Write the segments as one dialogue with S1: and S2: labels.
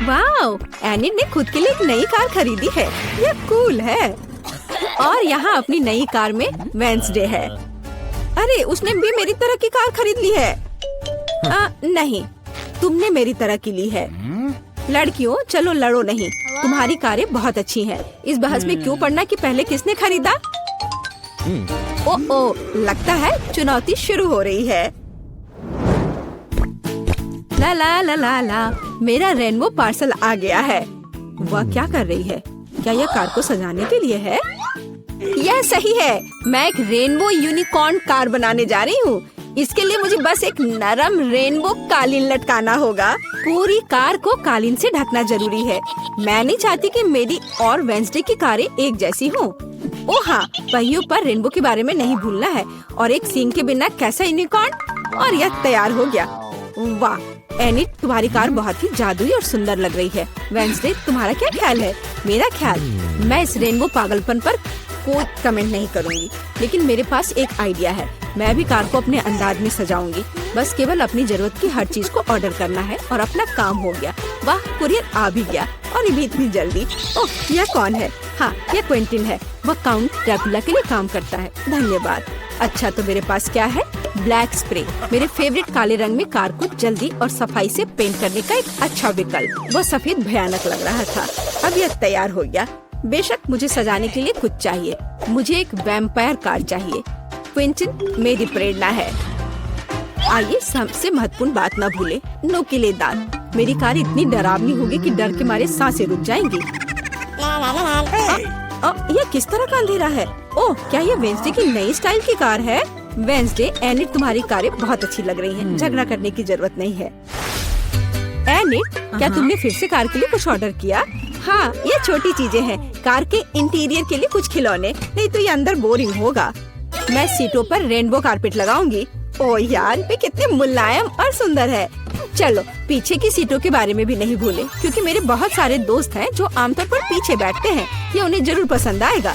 S1: Wow, unit ने खुद के लिए एक नई कार खरीदी है। यह कूल है। और यहाँ अपनी नई कार में वेंसडे है। अरे, उसने भी मेरी तरह की कार खरीद ली है। नहीं, तुमने मेरी तरह की ली है। लड़कियों, चलो लड़ो नहीं। तुम्हारी कारें बहुत अच्छी हैं। इस बहस में क्यों पड़ना कि पहले किसने खरीदा। ओ, लगता है चुनौती शुरू हो रही है। ला ला ला ला ला, मेरा रेनबो पार्सल आ गया है। वह क्या कर रही है? क्या यह कार को सजाने के लिए है? यह सही है। मैं एक रेनबो यूनिकॉर्न कार बनाने जा रही हूँ। इसके लिए मुझे बस एक नरम रेनबो कालीन लटकाना होगा। पूरी कार को कालीन से ढकना जरूरी है। मैं नहीं चाहती कि मेरी और वेंसडे की कारें एक जैसी हों। ओह हाँ, पहियों पर रेनबो के बारे में नहीं भूलना है। और एक सींग के बिना कैसा यूनिकॉर्न। और यह तैयार हो गया। वाह एनिट, तुम्हारी कार बहुत ही जादुई और सुंदर लग रही है। वेंसडे, तुम्हारा क्या ख्याल है? मेरा ख्याल, मैं इस रेनबो पागलपन पर कोई कमेंट नहीं करूँगी, लेकिन मेरे पास एक आइडिया है। मैं भी कार को अपने अंदाज में सजाऊंगी। बस केवल अपनी जरूरत की हर चीज को ऑर्डर करना है और अपना काम हो गया। वाह, कुरियर आ भी गया और ये भी इतनी जल्दी। ओह, यह कौन है? हाँ, यह क्विंटिन है। वह काउंट ड्रैकुला के लिए काम करता है। धन्यवाद। अच्छा, तो मेरे पास क्या है? ब्लैक स्प्रे, मेरे फेवरेट काले रंग में कार को जल्दी और सफाई से पेंट करने का एक अच्छा विकल्प। वह सफेद भयानक लग रहा था। अब यह तैयार हो गया। बेशक मुझे सजाने के लिए कुछ चाहिए। मुझे एक वैम्पायर कार चाहिए। क्विंटिन मेरी प्रेरणा है। आइए सबसे महत्वपूर्ण बात न भूले, नुकीले दांत। मेरी कार इतनी डरावनी होगी कि डर के मारे सांसें रुक जाएंगी। यह किस तरह का अंधेरा है? ओह, क्या यह वेंसडे की नई स्टाइल की कार है? वेंसडे, एनिट, तुम्हारी कारें बहुत अच्छी लग रही हैं। झगड़ा करने की जरूरत नहीं है। एनिट, क्या तुमने फिर से कार के लिए कुछ ऑर्डर किया? हाँ, ये छोटी चीजें हैं। कार के इंटीरियर के लिए कुछ खिलौने, नहीं तो ये अंदर बोरिंग होगा। मैं सीटों पर रेनबो कारपेट लगाऊंगी। ओह यार, वे कितने मुलायम और सुंदर है। चलो पीछे की सीटों के बारे में भी नहीं भूले, क्योंकि मेरे बहुत सारे दोस्त हैं जो आमतौर पर पीछे बैठते हैं। ये उन्हें जरूर पसंद आएगा।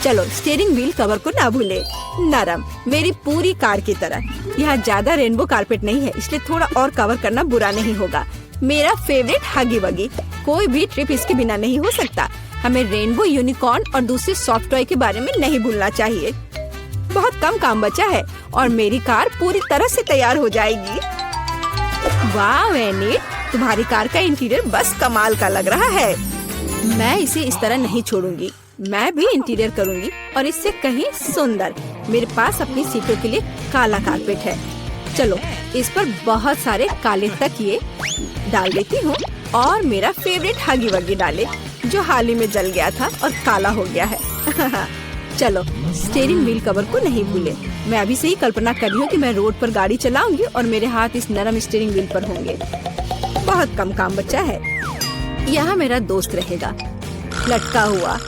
S1: चलो स्टीयरिंग व्हील कवर को ना भूले, नरम, मेरी पूरी कार की तरह। यहाँ ज्यादा रेनबो कारपेट नहीं है, इसलिए थोड़ा और कवर करना बुरा नहीं होगा। मेरा फेवरेट हगी वगी, कोई भी ट्रिप इसके बिना नहीं हो सकता। हमें रेनबो यूनिकॉर्न और दूसरे सॉफ्ट टॉय के बारे में नहीं भूलना चाहिए। बहुत कम काम बचा है और मेरी कार पूरी तरह से तैयार हो जाएगी। वाह एनिट, तुम्हारी कार का इंटीरियर बस कमाल का लग रहा है। मैं इसे इस तरह नहीं छोड़ूंगी। मैं भी इंटीरियर करूंगी और इससे कहीं सुंदर। मेरे पास अपनी सीटों के लिए काला कारपेट है। चलो इस पर बहुत सारे काले तकिए डाल देती हूँ और मेरा फेवरेट हगी वगी डाले, जो हाल ही में जल गया था और काला हो गया है। चलो स्टीयरिंग व्हील कवर को नहीं भूले। मैं अभी से ही कल्पना कर रही हूँ कि मैं रोड पर गाड़ी चलाऊंगी और मेरे हाथ इस नरम स्टीयरिंग व्हील पर होंगे। बहुत कम काम बचा है। यहाँ मेरा दोस्त रहेगा, लटका हुआ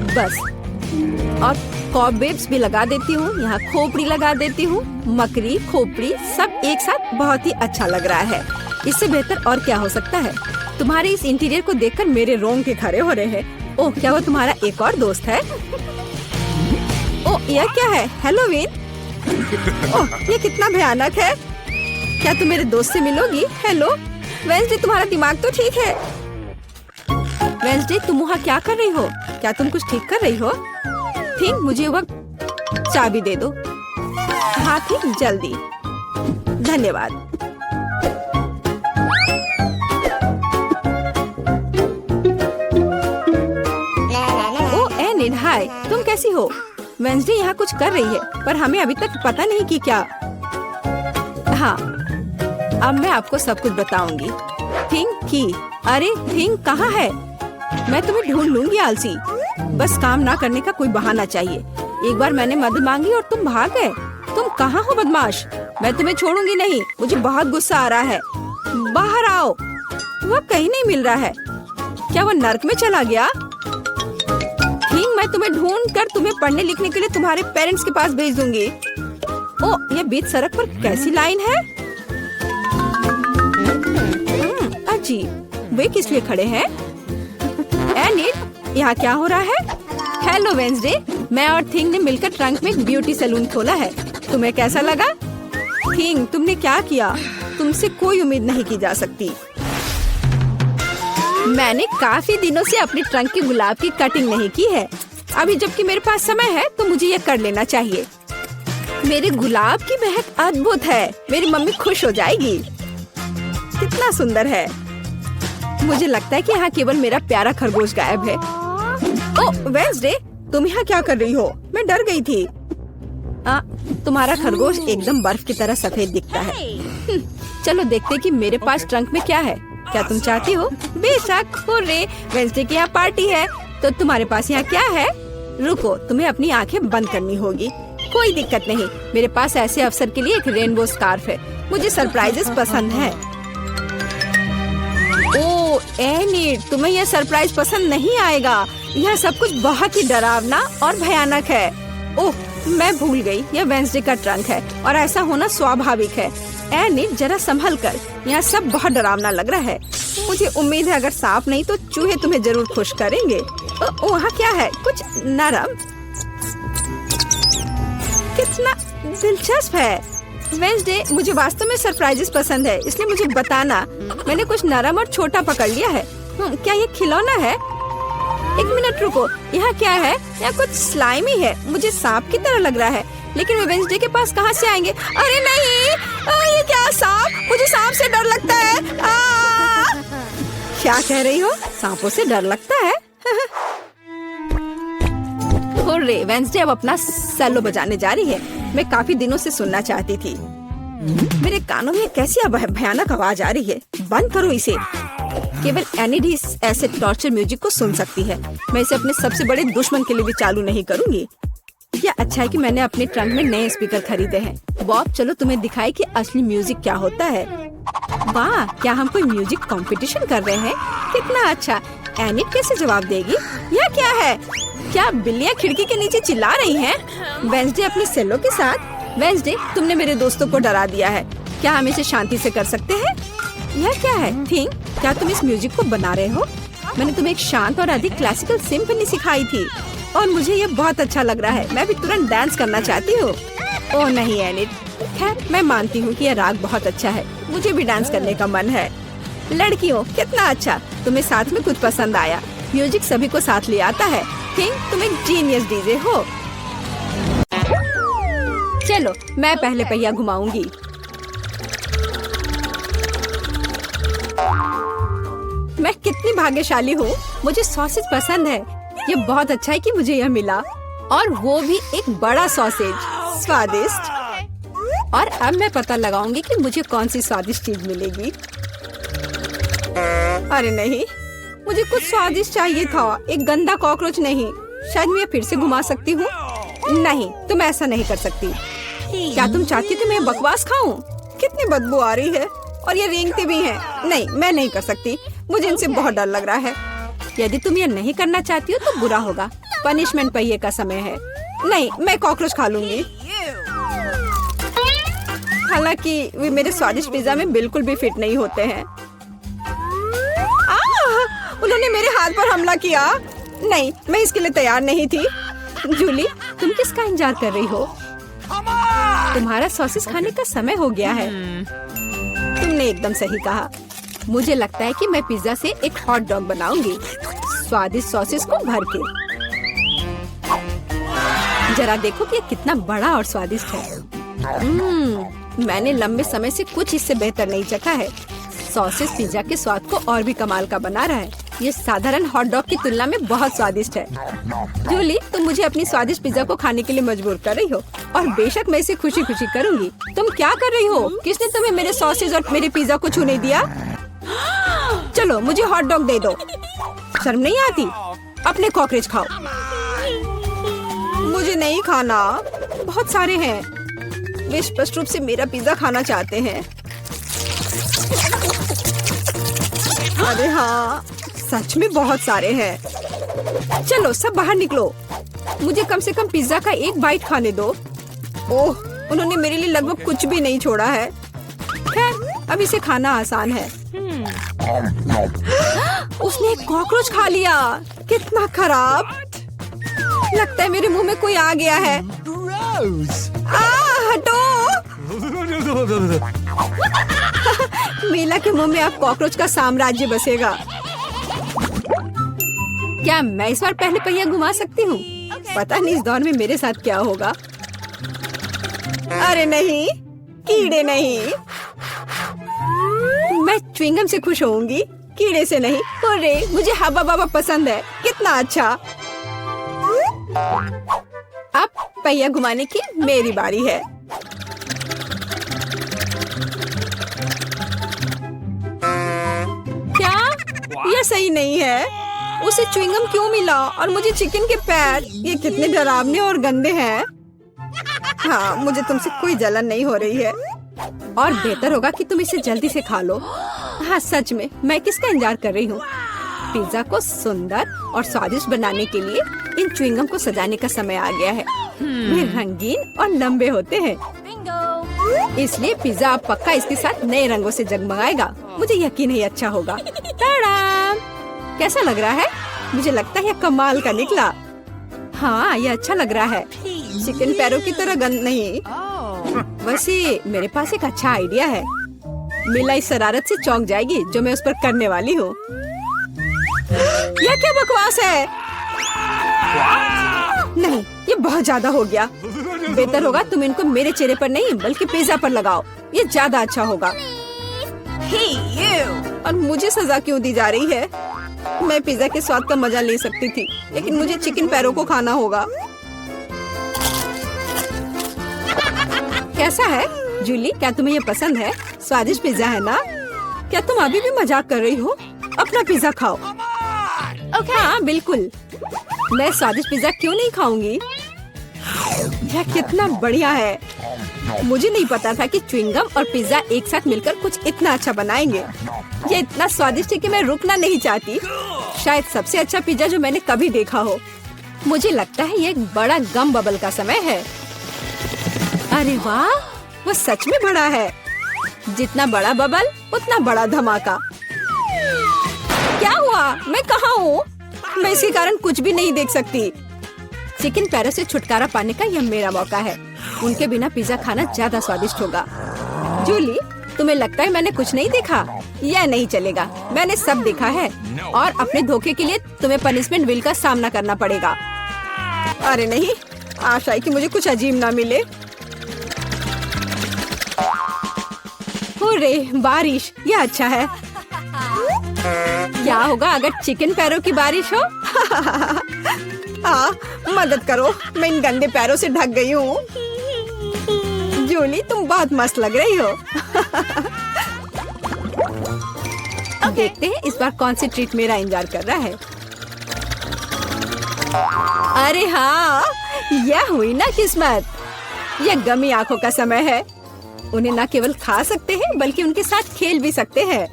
S1: बस। और कॉबवेब्स भी लगा देती हूँ। यहाँ खोपड़ी लगा देती हूँ। मकड़ी, खोपड़ी सब एक साथ बहुत ही अच्छा लग रहा है। इससे बेहतर और क्या हो सकता है? तुम्हारे इस इंटीरियर को देखकर मेरे रोंगटे खड़े हो रहे हैं। ओह, क्या वो तुम्हारा एक और दोस्त है? ओह, यह क्या है? हैलोवीन? ओह, ये कितना भयानक है। क्या तुम मेरे दोस्त से मिलोगी? हेलो वेंसडे, तुम्हारा दिमाग तो ठीक है? वेंसडे, तुम वहाँ क्या कर रही हो? क्या तुम कुछ ठीक कर रही हो? थिंक, मुझे वक्त चाबी दे दो। हाँ थिंक, जल्दी। धन्यवाद। ओह एनिट, हाय, तुम कैसी हो? वेंसडे यहाँ कुछ कर रही है, पर हमें अभी तक पता नहीं कि क्या। हाँ, अब मैं आपको सब कुछ बताऊंगी। थिंक की, अरे थिंक कहाँ है? मैं तुम्हें ढूंढ लूंगी आलसी। बस काम ना करने का कोई बहाना चाहिए। एक बार मैंने मदद मांगी और तुम भाग गए। तुम कहाँ हो बदमाश? मैं तुम्हें छोड़ूंगी नहीं। मुझे बहुत गुस्सा आ रहा है। बाहर आओ। वह कहीं नहीं मिल रहा है। क्या वह नर्क में चला गया? थिंक, मैं तुम्हें ढूंढ कर तुम्हें पढ़ने लिखने के लिए तुम्हारे पेरेंट्स के पास भेज दूंगी। ओह, यह बीच सड़क पर कैसी लाइन है? अजीब, वे किस लिए खड़े हैं? एनिट, यहाँ क्या हो रहा है? हेलो वेंसडे, मैं और थिंग ने मिलकर ट्रंक में एक ब्यूटी सैलून खोला है। तुम्हें कैसा लगा? थिंग, तुमने क्या किया? तुमसे कोई उम्मीद नहीं की जा सकती। मैंने काफी दिनों से अपने ट्रंक की गुलाब की कटिंग नहीं की है। अभी जबकि मेरे पास समय है तो मुझे ये कर लेना चाहिए। मेरे गुलाब की महक अद्भुत है। मेरी मम्मी खुश हो जाएगी। कितना सुंदर है। मुझे लगता है कि यहाँ केवल मेरा प्यारा खरगोश गायब है। ओह वेंसडे, तुम यहाँ क्या कर रही हो? मैं डर गई थी। तुम्हारा खरगोश एकदम बर्फ की तरह सफेद दिखता है। चलो देखते कि मेरे पास ट्रंक में क्या है। क्या तुम चाहती हो? बेशक। हुर्रे, वेंसडे की यहाँ पार्टी है। तो तुम्हारे पास यहाँ क्या है? रुको, तुम्हें अपनी आंखें बंद करनी होगी। कोई दिक्कत नहीं, मेरे पास ऐसे अवसर के लिए एक रेनबो स्कार्फ है। मुझे सरप्राइजेस पसंद है। ओह एनिट, तुम्हें यह सरप्राइज पसंद नहीं आएगा। यह सब कुछ बहुत ही डरावना और भयानक है। ओह मैं भूल गई, यह वेंसडे का ट्रंक है और ऐसा होना स्वाभाविक है। एनिट जरा संभल कर, यह सब बहुत डरावना लग रहा है। मुझे उम्मीद है अगर सांप नहीं तो चूहे तुम्हें जरूर खुश करेंगे। वहाँ क्या है? कुछ नरम। कितना दिलचस्प है। वेंसडे, मुझे वास्तव में सरप्राइजेस पसंद है, इसलिए मुझे बताना। मैंने कुछ नरम और छोटा पकड़ लिया है। क्या ये खिलौना है? एक मिनट रुको, यहाँ क्या है? यहाँ कुछ स्लाइमी है। मुझे सांप की तरह लग रहा है, लेकिन वे वेंसडे के पास कहाँ से आएंगे? अरे नहीं, ये क्या सांप? मुझे सांप से डर लगता है। क्या कह रही हो? सांपों से डर लगता है? हुर्रे, वेंसडे अब अपना सेलो बजाने जा रही है। मैं काफी दिनों से सुनना चाहती थी। मेरे कानों में कैसी भयानक आवाज आ रही है। बंद करो इसे। केवल एनिट ही ऐसे टॉर्चर म्यूजिक को सुन सकती है। मैं इसे अपने सबसे बड़े दुश्मन के लिए भी चालू नहीं करूंगी। क्या अच्छा है कि मैंने अपने ट्रंक में नए स्पीकर खरीदे हैं। बॉब, चलो तुम्हें दिखाए कि असली म्यूजिक क्या होता है। वाह, क्या हम कोई म्यूजिक कंपटीशन कर रहे हैं? कितना अच्छा। एनिट कैसे जवाब देगी? यह क्या है? क्या बिल्लियाँ खिड़की के नीचे चिल्ला रही हैं? वेंसडे अपने सेलो के साथ। वेंसडे, तुमने मेरे दोस्तों को डरा दिया है। क्या हम इसे शांति से कर सकते हैं? यह क्या है? थिंक, क्या तुम इस म्यूजिक को बना रहे हो? मैंने तुम्हें एक शांत और अधिक क्लासिकल सिम्फनी सिखाई थी और मुझे ये बहुत अच्छा लग रहा है। मैं भी तुरंत डांस करना चाहती हूँ। ओह नहीं एनिट, खैर मैं मानती हूँ कि यह राग बहुत अच्छा है। मुझे भी डांस करने का मन है। लड़कियों, कितना अच्छा, तुम्हें साथ में कुछ पसंद आया। म्यूजिक सभी को साथ ले आता है। थिंक, तुम एक जीनियस डीजे हो। चलो मैं पहले पहिया घुमाऊंगी। मैं कितनी भाग्यशाली हूँ। मुझे सॉसेज पसंद है। ये बहुत अच्छा है कि मुझे यह मिला, और वो भी एक बड़ा सॉसेज। स्वादिष्ट। और अब मैं पता लगाऊंगी कि मुझे कौन सी स्वादिष्ट चीज मिलेगी। अरे नहीं, मुझे कुछ स्वादिष्ट चाहिए था, एक गंदा कॉकरोच नहीं। शायद मैं फिर से घुमा सकती हूँ। नहीं, तुम ऐसा नहीं कर सकती। क्या तुम चाहती कि मैं बकवास खाऊं? कितनी बदबू आ रही है और ये रेंगते भी हैं। नहीं, मैं नहीं कर सकती। मुझे इनसे बहुत डर लग रहा है। यदि तुम ये नहीं करना चाहती हो तो बुरा होगा। पनिशमेंट पहिए का समय है। नहीं, मैं कॉकरोच खा लूंगी। हालांकि वे मेरे स्वादिष्ट पिज्जा में बिल्कुल भी फिट नहीं होते हैं। उन्होंने मेरे हाथ पर हमला किया। नहीं, मैं इसके लिए तैयार नहीं थी। जूली, तुम किसका इंतजार कर रही हो? तुम्हारा सॉसेस खाने का समय हो गया है। तुमने एकदम सही कहा। मुझे लगता है कि मैं पिज्जा से एक हॉट डॉग बनाऊंगी, स्वादिष्ट सॉसेस को भर के। जरा देखो कि ये कितना बड़ा और स्वादिष्ट है। मैंने लंबे समय से कुछ इससे बेहतर नहीं चखा है। सॉसेस पिज्जा के स्वाद को और भी कमाल का बना रहा है। ये साधारण हॉट डॉग की तुलना में बहुत स्वादिष्ट है। जूली, तुम मुझे अपनी स्वादिष्ट पिज्जा को खाने के लिए मजबूर कर रही हो, और बेशक मैं इसे खुशी खुशी करूंगी। तुम क्या कर रही हो? किसने तुम्हें मेरे सॉसेज और मेरे पिज्जा को छूने दिया? चलो मुझे हॉट डॉग दे दो। शर्म नहीं आती? अपने कॉकरोच खाओ। मुझे नहीं खाना, बहुत सारे हैं। वे स्पष्ट रूप से मेरा पिज्जा खाना चाहते हैं। अरे हाँ, सच में बहुत सारे हैं। चलो सब बाहर निकलो। मुझे कम से कम पिज्जा का एक बाइट खाने दो। ओह, उन्होंने मेरे लिए लगभग कुछ भी नहीं छोड़ा है। खैर, अब इसे खाना आसान है। उसने एक कॉकरोच खा लिया। कितना खराब। लगता है मेरे मुंह में कोई आ गया है। हटो। मीला के मुंह में अब कॉकरोच का साम्राज्य बसेगा। क्या मैं इस बार पहले पहिया घुमा सकती हूँ? पता नहीं इस दौर में मेरे साथ क्या होगा। अरे नहीं, कीड़े नहीं। मैं च्युइंगम से खुश होऊंगी, कीड़े से नहीं। अरे मुझे हब्बा बब्बा पसंद है, कितना अच्छा। अब पहिया घुमाने की मेरी बारी है। क्या यह सही नहीं है? उसे च्युइंगम क्यों मिला और मुझे चिकन के पैर? ये कितने डरावने और गंदे हैं। हाँ, मुझे तुमसे कोई जलन नहीं हो रही है और बेहतर होगा कि तुम इसे जल्दी से खा लो। हाँ सच में, मैं किसका इंतजार कर रही हूँ? पिज्जा को सुंदर और स्वादिष्ट बनाने के लिए इन च्युइंगम को सजाने का समय आ गया है। वे रंगीन और लंबे होते हैं, इसलिए पिज्जा अब पक्का इसके साथ नए रंगों से जगमगाएगा। मुझे यकीन है अच्छा होगा। टाडाम! कैसा लग रहा है? मुझे लगता है यह कमाल का निकला। हाँ, यह अच्छा लग रहा है। चिकन पैरों की तरह गंद नहीं। वैसे मेरे पास एक अच्छा आइडिया है। मिला इस शरारत से चौंक जाएगी जो मैं उस पर करने वाली हूँ। यह क्या बकवास है? नहीं, ये बहुत ज्यादा हो गया। बेहतर होगा तुम इनको मेरे चेहरे पर नहीं बल्कि पिज्जा पर लगाओ, ये ज्यादा अच्छा होगा। और मुझे सजा क्यों दी जा रही है? मैं पिज्जा के स्वाद का मजा ले सकती थी, लेकिन मुझे चिकन पैरों को खाना होगा। कैसा है जूली, क्या तुम्हें ये पसंद है? स्वादिष्ट पिज्जा है ना? क्या तुम अभी भी मजाक कर रही हो? अपना पिज्जा खाओ। हाँ बिल्कुल, मैं स्वादिष्ट पिज्जा क्यों नहीं खाऊंगी? यह कितना बढ़िया है। मुझे नहीं पता था कि च्युइंगम और पिज्जा एक साथ मिलकर कुछ इतना अच्छा बनाएंगे। यह इतना स्वादिष्ट है कि मैं रुकना नहीं चाहती। शायद सबसे अच्छा पिज्जा जो मैंने कभी देखा हो। मुझे लगता है ये एक बड़ा गम बबल का समय है। अरे वाह, वो सच में बड़ा है। जितना बड़ा बबल उतना बड़ा धमाका। क्या हुआ? मैं कहाँ हूँ? मैं इसके कारण कुछ भी नहीं देख सकती। चिकन पैरों से छुटकारा पाने का यह मेरा मौका है। उनके बिना पिज्जा खाना ज्यादा स्वादिष्ट होगा। जूली, तुम्हें लगता है मैंने कुछ नहीं देखा? यह नहीं चलेगा, मैंने सब देखा है और अपने धोखे के लिए तुम्हें पनिशमेंट बिल का सामना करना पड़ेगा। अरे नहीं, आशा है कि मुझे कुछ अजीब ना मिले। अरे बारिश, यह अच्छा है। क्या होगा अगर चिकन पैरों की बारिश हो? हाँ, मदद करो, मैं इन गंदे पैरों से ढक गई हूँ। जूली, तुम बहुत मस्त लग रही हो। देखते हैं इस बार कौन सी ट्रीट मेरा इंतजार कर रहा है। अरे हाँ, यह हुई ना किस्मत। यह गमी आंखों का समय है। उन्हें न केवल खा सकते हैं बल्कि उनके साथ खेल भी सकते हैं।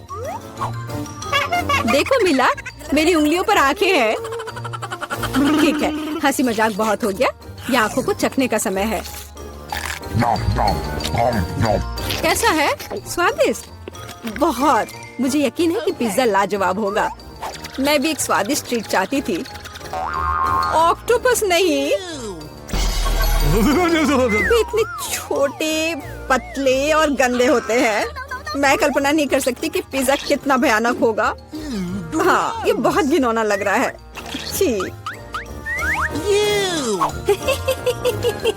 S1: देखो मिला, मेरी उंगलियों पर आंखें हैं। ठीक है, हंसी मजाक बहुत हो गया। ये आंखों को चखने का समय है। कैसा है? स्वादिष्ट? बहुत। मुझे यकीन है कि पिज्जा लाजवाब होगा। मैं भी एक स्वादिष्ट ट्रीट चाहती थी। ऑक्टोपस नहीं। वे इतने छोटे, पतले और गंदे होते हैं। मैं कल्पना नहीं कर सकती कि पिज्जा कितना भयानक होगा। हाँ, ये बहुत घिनौना लग रहा है। छी,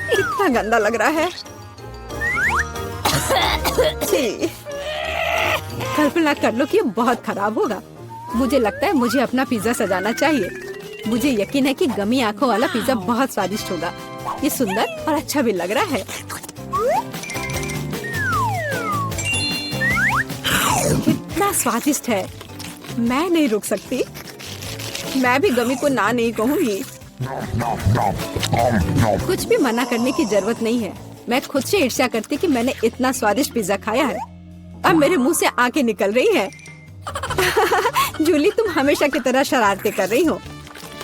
S1: कितना गंदा लग रहा है। छी, कल्पना कर लो कि ये बहुत खराब होगा। मुझे लगता है मुझे अपना पिज्जा सजाना चाहिए। मुझे यकीन है कि गमी आंखों वाला पिज्जा बहुत स्वादिष्ट होगा। ये सुंदर और अच्छा भी लग रहा है। कितना स्वादिष्ट है। मैं नहीं रुक सकती। मैं भी गमी को ना नहीं कहूँगी। कुछ भी मना करने की जरूरत नहीं है। मैं खुद से ईर्ष्या करती कि मैंने इतना स्वादिष्ट पिज्जा खाया है। अब मेरे मुंह से आंखें निकल रही है। जूली, तुम हमेशा की तरह शरारतें कर रही हो।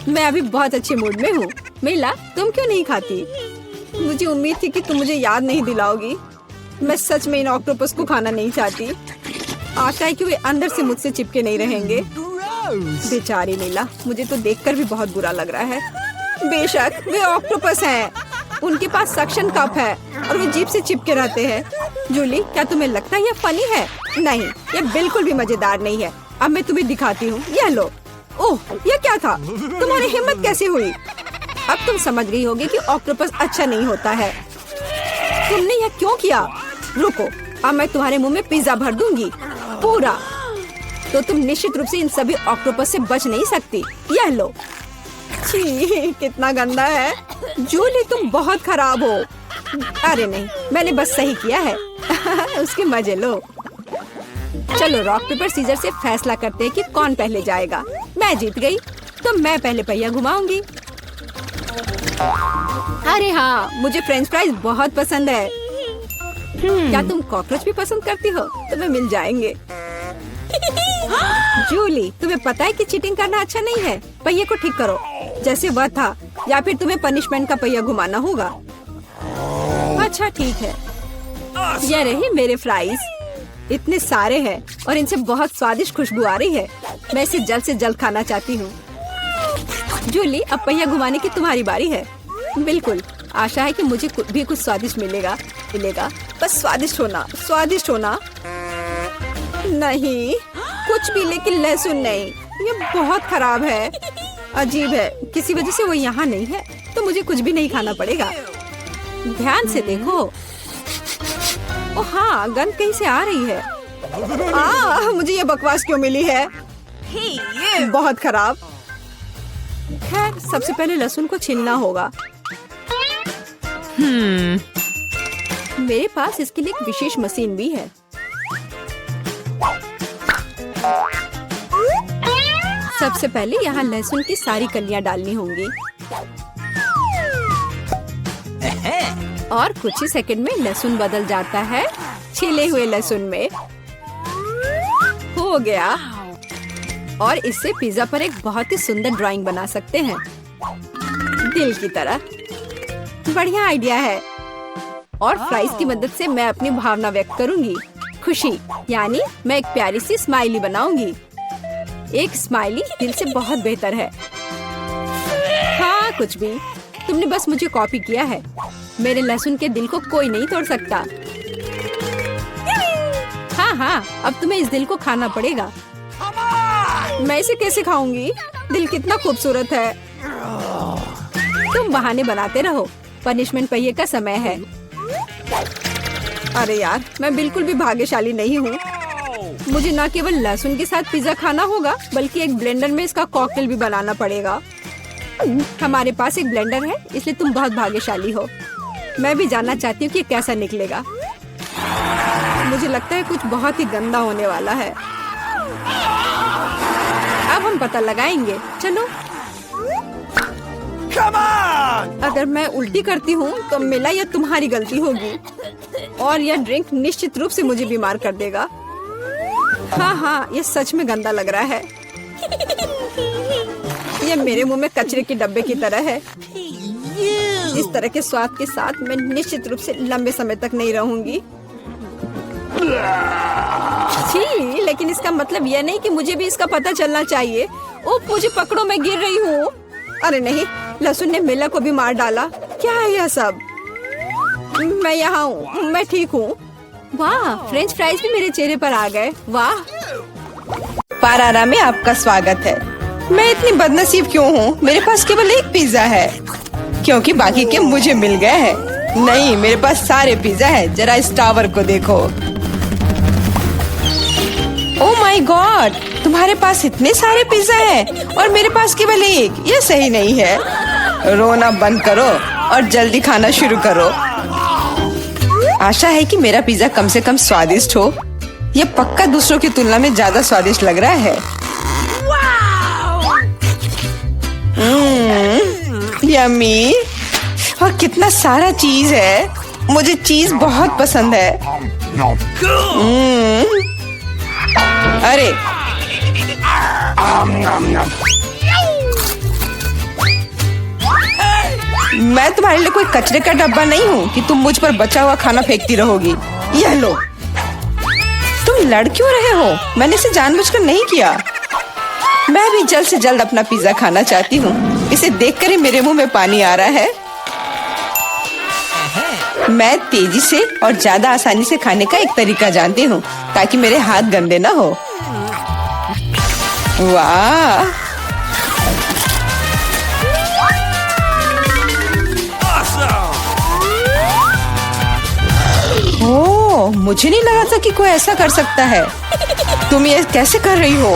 S1: मैं अभी बहुत अच्छे मूड में हूँ। मिला, तुम क्यों नहीं खाती? मुझे उम्मीद थी कि तुम मुझे याद नहीं दिलाओगी। मैं सच में इन ऑक्टोपस को खाना नहीं चाहती। आशा है कि वे अंदर से मुझसे चिपके नहीं रहेंगे। बेचारी नीला, मुझे तो देखकर भी बहुत बुरा लग रहा है। बेशक वे ऑक्टोपस हैं। उनके पास सक्शन कप है और वे जीभ से चिपके रहते हैं। जूली, क्या तुम्हें लगता है यह फनी है? नहीं, यह बिल्कुल भी मजेदार नहीं है। अब मैं तुम्हें दिखाती हूँ। यह लो। ओह, ये क्या था? तुम्हारी हिम्मत कैसे हुई? अब तुम समझ गई होगी कि ऑक्टोपस अच्छा नहीं होता है। तुमने यह क्यों किया? रुको, अब मैं तुम्हारे मुंह में पिज्जा भर दूंगी, पूरा। तो तुम निश्चित रूप से इन सभी ऑक्टोपस से बच नहीं सकती। यह लो। छी, कितना गंदा है। जूली, तुम बहुत खराब हो। अरे नहीं, मैंने बस सही किया है। उसके मजे लो। चलो रॉक पेपर सीजर से फैसला करते हैं कि कौन पहले जाएगा। मैं जीत गई, तो मैं पहले पहिया घुमाऊंगी। अरे हाँ, मुझे फ्रेंच फ्राइज बहुत पसंद है। क्या तुम कॉकरोच भी पसंद करती हो? तुम्हें मिल जाएंगे। जूली, तुम्हें पता है कि चीटिंग करना अच्छा नहीं है। पहिए को ठीक करो जैसे वह था, या फिर तुम्हें पनिशमेंट का पहिया घुमाना होगा। अच्छा ठीक है। ये रही मेरे फ्राइज। इतने सारे हैं और इनसे बहुत स्वादिष्ट खुशबू आ रही है। मैं इसे जल्द से जल्द खाना चाहती हूँ। जूली, अब पहिया घुमाने की तुम्हारी बारी है। बिल्कुल, आशा है कि मुझे भी कुछ स्वादिष्ट मिलेगा। बस स्वादिष्ट होना। नहीं, कुछ भी, लेकिन लहसुन नहीं। ये बहुत खराब है, अजीब है। किसी वजह से वो यहाँ नहीं है, तो मुझे कुछ भी नहीं खाना पड़ेगा। ध्यान से देखो। ओ हाँ, गंध कहीं से आ रही है। मुझे ये बकवास क्यों मिली है? बहुत खराब। खैर, सबसे पहले लहसुन को छीलना होगा। मेरे पास इसके लिए एक विशेष मशीन भी है। सबसे पहले यहाँ लहसुन की सारी कलियां डालनी होंगी और कुछ ही सेकंड में लहसुन बदल जाता है छिले हुए लहसुन में। हो गया। और इससे पिज्जा पर एक बहुत ही सुंदर ड्राइंग बना सकते हैं, दिल की तरह। बढ़िया आइडिया है। और फ्राइज की मदद से मैं अपनी भावना व्यक्त करूंगी। खुशी, यानी मैं एक प्यारी सी स्माइली बनाऊंगी। एक स्माइली दिल से बहुत बेहतर है। हाँ, कुछ भी। तुमने बस मुझे कॉपी किया है। मेरे लहसुन के दिल को कोई नहीं तोड़ सकता। हाँ, अब तुम्हें इस दिल को खाना पड़ेगा। मैं इसे कैसे खाऊंगी? दिल कितना खूबसूरत है। तुम बहाने बनाते रहो। पनिशमेंट पहिए का समय है। अरे यार, मैं बिल्कुल भी भाग्यशाली नहीं हूँ। मुझे न केवल लहसुन के साथ पिज्जा खाना होगा, बल्कि एक ब्लेंडर में इसका कॉकटेल भी बनाना पड़ेगा। हमारे पास एक ब्लेंडर है, इसलिए तुम बहुत भाग्यशाली हो। मैं भी जानना चाहती हूँ कि कैसा निकलेगा। मुझे लगता है कुछ बहुत ही गंदा होने वाला है। अब हम पता लगाएंगे। चलो। अगर मैं उल्टी करती हूँ तो मेरा या तुम्हारी गलती होगी, और यह ड्रिंक निश्चित रूप से मुझे बीमार कर देगा। हाँ, ये सच में गंदा लग रहा है। ये मेरे मुंह में कचरे के डब्बे की तरह है। इस तरह के स्वाद के साथ मैं निश्चित रूप से लंबे समय तक नहीं रहूंगी। छी, लेकिन इसका मतलब यह नहीं कि मुझे भी इसका पता चलना चाहिए। ओह, मुझे पकड़ो, मैं गिर रही हूँ। अरे नहीं, लहसुन ने मिला को भी मार डाला। क्या है यह सब? मैं यहाँ हूँ, मैं ठीक हूँ। वाह, फ्रेंच फ्राइज भी मेरे चेहरे पर आ गए। वाह। पारारा में आपका स्वागत है। मैं इतनी बदनसीब क्यों हूँ? मेरे पास केवल एक पिज्जा है, क्योंकि बाकी के मुझे मिल गए हैं। नहीं, मेरे पास सारे पिज्जा है। जरा इस टावर को देखो। ओह माय गॉड, तुम्हारे पास इतने सारे पिज्जा हैं और मेरे पास केवल एक। यह सही नहीं है। रोना बंद करो और जल्दी खाना शुरू करो। आशा है कि मेरा पिज्जा कम से कम स्वादिष्ट हो। यह पक्का दूसरों की तुलना में ज्यादा स्वादिष्ट लग रहा है। यम्मी। और कितना सारा चीज है। मुझे चीज बहुत पसंद है। अरे मैं तुम्हारे लिए कोई कचरे का डब्बा नहीं हूँ कि तुम मुझ पर बचा हुआ खाना फेंकती रहोगी। यह लो। तुम लड़ क्यों रहे हो? मैंने इसे जानबूझकर नहीं किया। मैं भी जल्द से जल्द अपना पिज्जा खाना चाहती हूँ। इसे देखकर ही मेरे मुंह में पानी आ रहा है। मैं तेजी से और ज्यादा आसानी से खाने का एक तरीका जानती हूँ, ताकि मेरे हाथ गंदे ना हो। वाह, ओह, मुझे नहीं लगा था कि कोई ऐसा कर सकता है। तुम ये कैसे कर रही हो?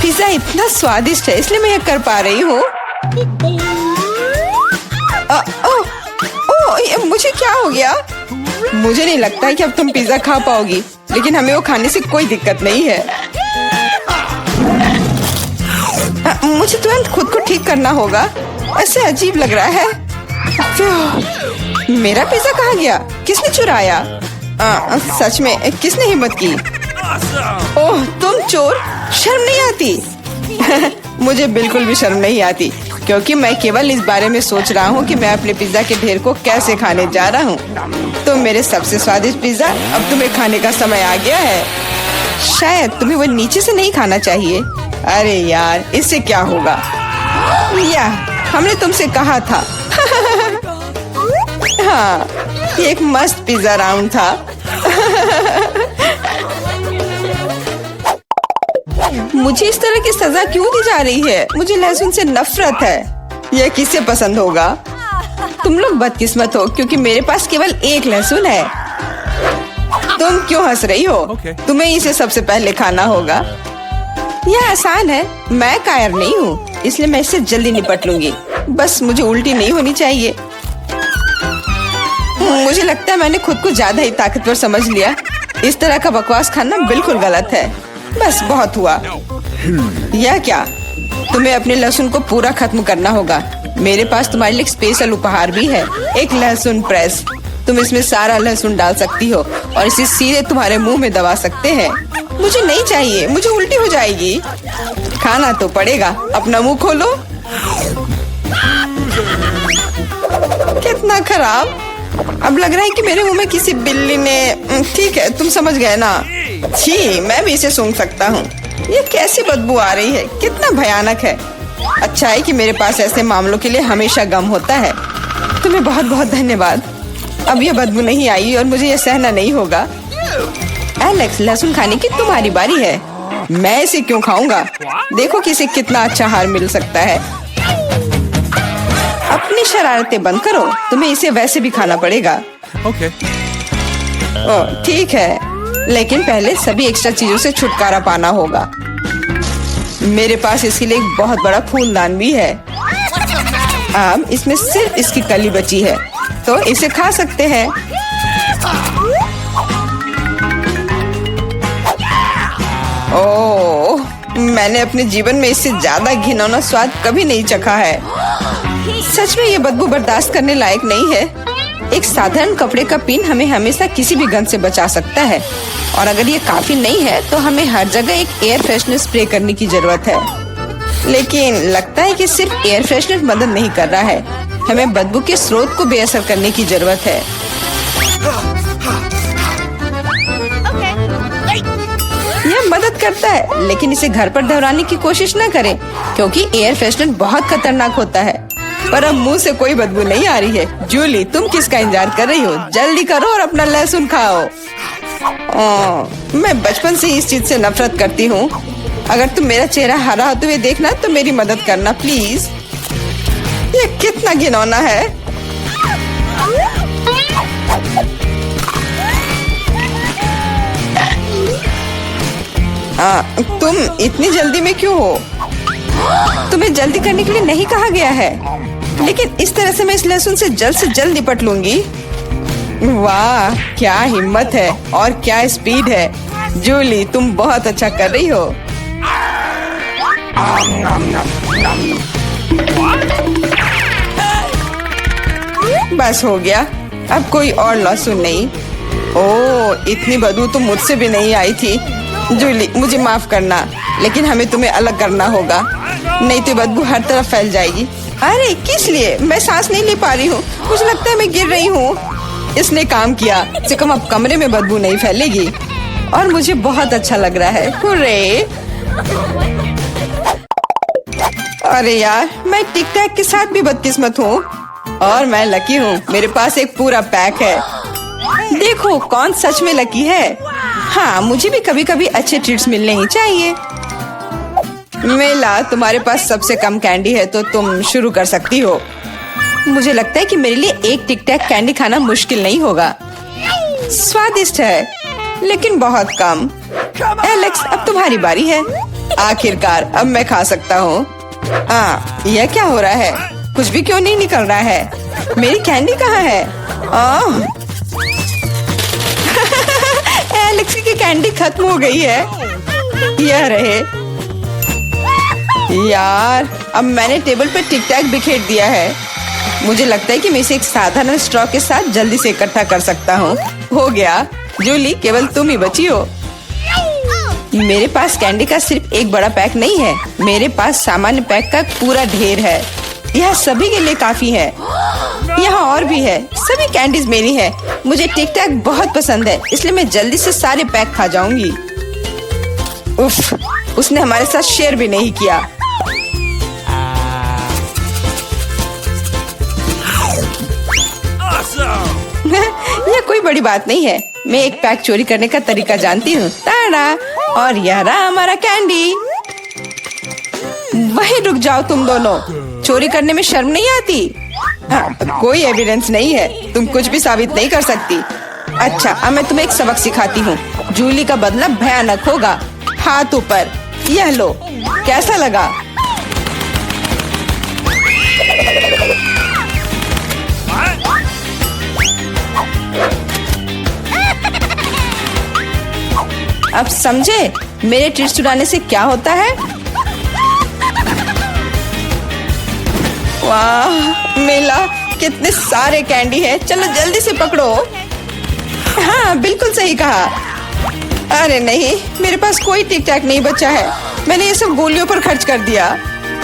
S1: पिज्जा इतना स्वादिष्ट है इसलिए मैं ये कर पा रही हूँ। मुझे क्या हो गया? मुझे नहीं लगता है कि अब तुम पिज्जा खा पाओगी, लेकिन हमें वो खाने से कोई दिक्कत नहीं है। मुझे तुरंत खुद को ठीक करना होगा, ऐसे अजीब लग रहा है। मेरा पिज्जा कहाँ गया? किसने चुराया? सच में किसने हिम्मत की? ओह, तुम चोर! शर्म नहीं आती? मुझे बिल्कुल भी शर्म नहीं आती, क्योंकि मैं केवल इस बारे में सोच रहा हूँ कि मैं अपने पिज्जा के ढेर को कैसे खाने जा रहा हूँ। तो मेरे सबसे स्वादिष्ट पिज्जा अब तुम्हें खाने का समय आ गया है। शायद तुम्हें वो नीचे से नहीं खाना चाहिए। अरे यार, इससे क्या होगा? या हमने तुमसे कहा था। हाँ, ये एक मस्त पिज्जा राउंड था। मुझे इस तरह की सजा क्यों दी जा रही है? मुझे लहसुन से नफरत है। यह किसे पसंद होगा? तुम लोग बदकिस्मत हो, क्योंकि मेरे पास केवल एक लहसुन है। तुम क्यों हंस रही हो? तुम्हें इसे सबसे पहले खाना होगा। यह आसान है, मैं कायर नहीं हूँ, इसलिए मैं इससे जल्दी निपट लूंगी। बस मुझे उल्टी नहीं होनी चाहिए। मुझे लगता है मैंने खुद को ज्यादा ही ताकतवर समझ लिया। इस तरह का बकवास खाना बिल्कुल गलत है। बस बहुत हुआ। यह क्या? तुम्हें अपने लहसुन को पूरा खत्म करना होगा। मेरे पास तुम्हारे लिए एक स्पेशल उपहार भी है, एक लहसुन प्रेस। तुम इसमें सारा लहसुन डाल सकती हो और इसे सीधे तुम्हारे मुंह में दबा सकते हैं। मुझे नहीं चाहिए, मुझे उल्टी हो जाएगी। खाना तो पड़ेगा। अपना मुंह खोलो। कितना खराब! अब लग रहा है कि मेरे मुंह में किसी बिल्ली ने। ठीक है, तुम समझ गए ना? छी, मैं भी इसे सूंघ सकता हूँ। ये कैसी बदबू आ रही है? कितना भयानक है। अच्छा है कि मेरे पास ऐसे मामलों के लिए हमेशा गम होता है। तुम्हें बहुत बहुत धन्यवाद। अब ये बदबू नहीं आई और मुझे ये सहना नहीं होगा। एलेक्स, लहसुन खाने की तुम्हारी बारी है। मैं इसे क्यों खाऊंगा? देखो कि इसे कितना अच्छा आहार मिल सकता है। अपनी शरारतें बंद करो, तुम्हें इसे वैसे भी खाना पड़ेगा।
S2: Okay.
S1: ओह, ठीक है, लेकिन पहले सभी एक्स्ट्रा चीजों से छुटकारा पाना होगा। मेरे पास इसके लिए एक बहुत बड़ा फूलदान भी है। अब इसमें सिर्फ इसकी कली बची है, तो इसे खा सकते हैं। ओह, मैंने अपने जीवन में इससे ज्यादा घिनौना स्वाद कभी नहीं चखा है। सच में ये बदबू बर्दाश्त करने लायक नहीं है। एक साधारण कपड़े का पिन हमें हमेशा किसी भी गंध से बचा सकता है, और अगर ये काफी नहीं है तो हमें हर जगह एक एयर फ्रेशनर स्प्रे करने की जरूरत है। लेकिन लगता है कि सिर्फ एयर फ्रेशनर मदद नहीं कर रहा है, हमें बदबू के स्रोत को बेअसर करने की जरूरत है। यह मदद करता है, लेकिन इसे घर पर दोहराने की कोशिश न करें, क्योंकि एयर फ्रेशनर बहुत खतरनाक होता है। पर अब मुंह से कोई बदबू नहीं आ रही है। जूली, तुम किसका इंतजार कर रही हो? जल्दी करो और अपना लहसुन खाओ। मैं बचपन से इस चीज से नफरत करती हूँ। अगर तुम मेरा चेहरा हरा होते हुए देखना तो मेरी मदद करना प्लीज। ये कितना घिनौना है। तुम इतनी जल्दी में क्यों हो? तुम्हें जल्दी करने के लिए नहीं कहा गया है, लेकिन इस तरह से मैं इस लहसुन से जल्द निपट लूंगी। वाह, क्या हिम्मत है और क्या स्पीड है। जूली, तुम बहुत अच्छा कर रही हो। बस हो गया, अब कोई और लहसुन नहीं। ओह, इतनी बदबू तो मुझसे भी नहीं आई थी। जूली, मुझे माफ करना, लेकिन हमें तुम्हें अलग करना होगा, नहीं तो बदबू हर तरफ फैल जाएगी। अरे किस लिए? मैं सांस नहीं ले पा रही हूँ। मुझे लगता है मैं गिर रही हूँ। इसने काम किया। से कम अब कमरे में बदबू नहीं फैलेगी और मुझे बहुत अच्छा लग रहा है। हुर्रे! अरे यार, मैं टिक टैक के साथ भी बदकिस्मत हूँ और मैं लकी हूँ। मेरे पास एक पूरा पैक है। देखो कौन सच में लकी है। हाँ, मुझे भी कभी कभी अच्छे ट्रीट्स मिलने ही चाहिए। मेला, तुम्हारे पास सबसे कम कैंडी है तो तुम शुरू कर सकती हो। मुझे लगता है कि मेरे लिए एक टिक टैक कैंडी खाना मुश्किल नहीं होगा।
S2: स्वादिष्ट है, लेकिन बहुत कम। एलेक्स, अब तुम्हारी बारी है। आखिरकार अब मैं खा सकता हूँ। यह क्या हो रहा है? कुछ भी क्यों नहीं निकल रहा है? मेरी कैंडी कहाँ है? एलेक्स की कैंडी खत्म हो गई है। यह रहे। यार, अब मैंने टेबल पे टिक टैक बिखेर दिया है। मुझे लगता है कि मैं इसे एक साधारण स्ट्रॉ के साथ जल्दी से इकट्ठा कर सकता हूँ। हो गया। जूली, केवल तुम ही बची हो। मेरे पास कैंडी का सिर्फ एक बड़ा पैक नहीं है, मेरे पास सामान्य पैक का पूरा ढेर है। यह सभी के लिए काफी है। यहाँ और भी है। सभी कैंडीज मेरी है। मुझे टिक टैक बहुत पसंद है, इसलिए मैं जल्दी से सारे पैक खा जाऊंगी। उफ, उसने हमारे साथ शेयर भी नहीं किया। यह कोई बड़ी बात नहीं है। मैं एक पैक चोरी करने का तरीका जानती हूँ। ताड़ा, और यह रहा हमारा कैंडी। वहीं रुक जाओ तुम दोनों। चोरी करने में शर्म नहीं आती? कोई एविडेंस नहीं है, तुम कुछ भी साबित नहीं कर सकती। अच्छा, अब मैं तुम्हें एक सबक सिखाती हूँ। जूली का बदला भयानक होगा। हाथ ऊपर। यह लो। कैसा लगा? अब समझे मेरे ट्रीट चुराने से क्या होता है? वाह, मिला। कितने सारे कैंडी है। चलो जल्दी से पकड़ो। हाँ, बिल्कुल सही कहा। अरे नहीं, मेरे पास कोई टिक टैक नहीं बचा है। मैंने ये सब गोलियों पर खर्च कर दिया।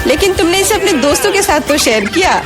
S2: लेकिन तुमने इसे अपने दोस्तों के साथ तो शेयर किया।